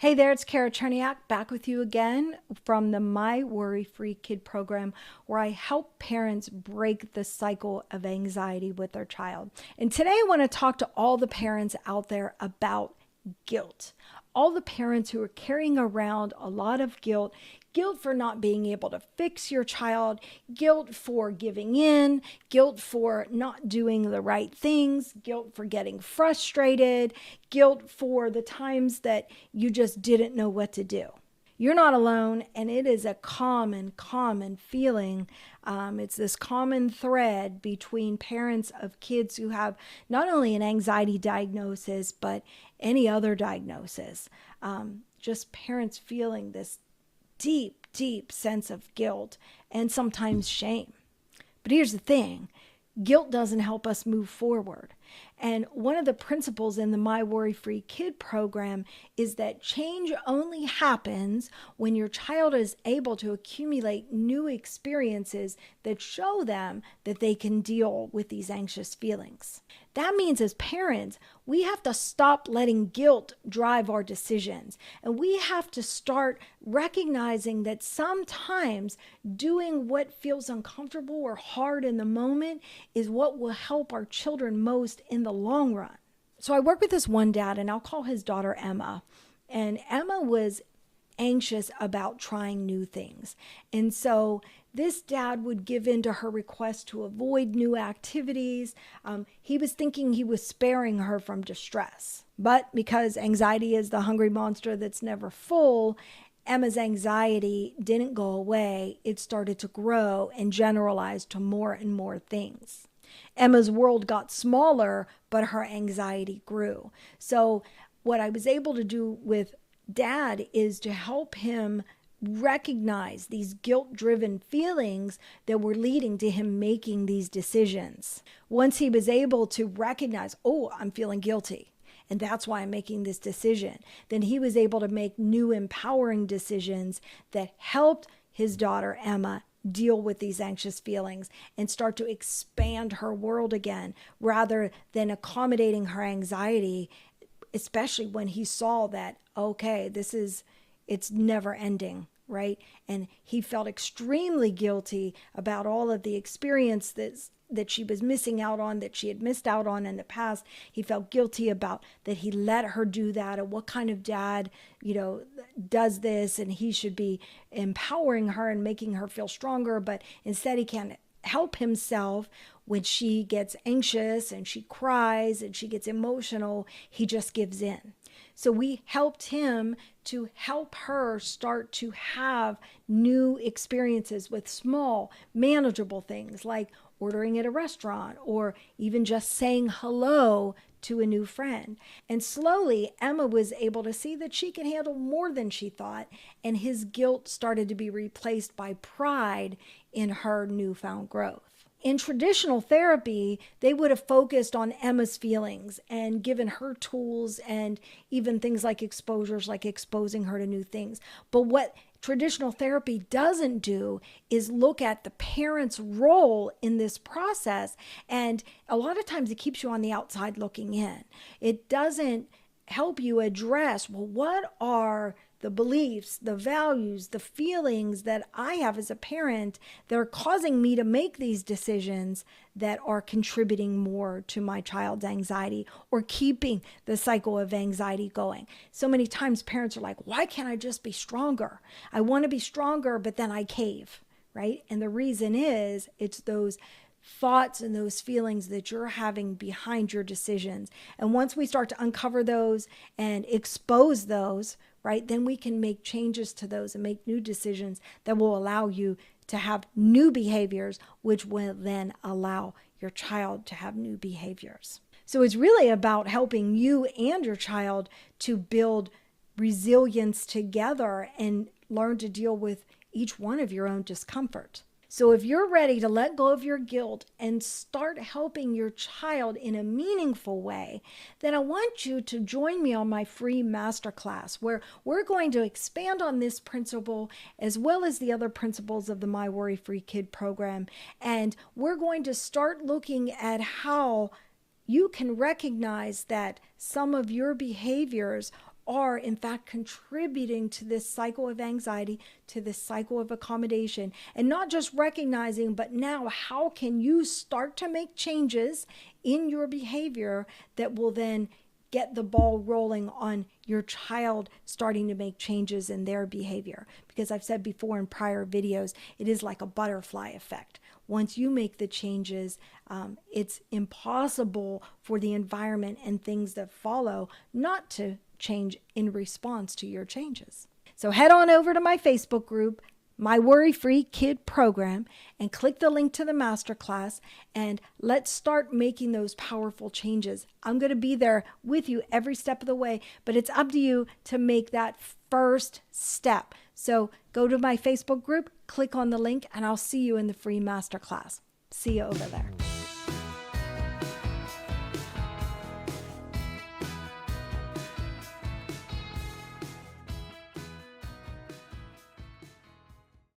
Hey there, it's Kara Cherniak back with you again from the My Worry Free Kid program, where I help parents break the cycle of anxiety with their child. And today I want to talk to all the parents out there about guilt. All the parents who are carrying around a lot of guilt for not being able to fix your child, guilt for giving in, guilt for not doing the right things, guilt for getting frustrated, guilt for the times that you just didn't know what to do. You're not alone, and it is a common feeling. It's this common thread between parents of kids who have not only an anxiety diagnosis, but any other diagnosis. Just parents feeling this deep sense of guilt and sometimes shame. But here's the thing. Guilt doesn't help us move forward. And one of the principles in the My Worry Free Kid program is that change only happens when your child is able to accumulate new experiences that show them that they can deal with these anxious feelings. That means as parents, we have to stop letting guilt drive our decisions. And we have to start recognizing that sometimes doing what feels uncomfortable or hard in the moment is what will help our children most in the long run. So I work with this one dad, and I'll call his daughter Emma. And Emma was anxious about trying new things. And so this dad would give in to her request to avoid new activities. He was thinking he was sparing her from distress. But because anxiety is the hungry monster that's never full, Emma's anxiety didn't go away. It started to grow and generalize to more and more things. Emma's world got smaller, but her anxiety grew. So what I was able to do with Dad is to help him recognize these guilt-driven feelings that were leading to him making these decisions. Once he was able to recognize, oh, I'm feeling guilty, and that's why I'm making this decision, then he was able to make new empowering decisions that helped his daughter Emma deal with these anxious feelings and start to expand her world again rather than accommodating her anxiety, especially when he saw that, okay, it's never ending, right? And he felt extremely guilty about all of the experience that she was missing out on, that she had missed out on in the past. He felt guilty about that he let her do that, and what kind of dad, does this, and he should be empowering her and making her feel stronger, but instead he can't help himself. When she gets anxious and she cries and she gets emotional, he just gives in. So we helped him to help her start to have new experiences with small, manageable things like ordering at a restaurant or even just saying hello to a new friend. And slowly, Emma was able to see that she could handle more than she thought, and his guilt started to be replaced by pride in her newfound growth. In traditional therapy, they would have focused on Emma's feelings and given her tools and even things like exposures, like exposing her to new things. But what traditional therapy doesn't do is look at the parent's role in this process. And a lot of times it keeps you on the outside looking in. It doesn't help you address, well, what are the beliefs, the values, the feelings that I have as a parent that are causing me to make these decisions that are contributing more to my child's anxiety or keeping the cycle of anxiety going. So many times parents are like, why can't I just be stronger? I want to be stronger, but then I cave, right? And the reason is it's those thoughts and those feelings that you're having behind your decisions. And once we start to uncover those and expose those, right, then we can make changes to those and make new decisions that will allow you to have new behaviors, which will then allow your child to have new behaviors. So it's really about helping you and your child to build resilience together and learn to deal with each one of your own discomfort. So if you're ready to let go of your guilt and start helping your child in a meaningful way, then I want you to join me on my free masterclass where we're going to expand on this principle as well as the other principles of the My Worry Free Kid program. And we're going to start looking at how you can recognize that some of your behaviors are in fact contributing to this cycle of anxiety, to this cycle of accommodation, and not just recognizing, but now how can you start to make changes in your behavior that will then get the ball rolling on your child starting to make changes in their behavior. Because I've said before in prior videos, it is like a butterfly effect. Once you make the changes, it's impossible for the environment and things that follow not to change in response to your changes. So head on over to my Facebook group, My Worry-Free Kid Program, and click the link to the masterclass, and let's start making those powerful changes. I'm going to be there with you every step of the way, but it's up to you to make that first step. So go to my Facebook group, click on the link, and I'll see you in the free masterclass. See you over there.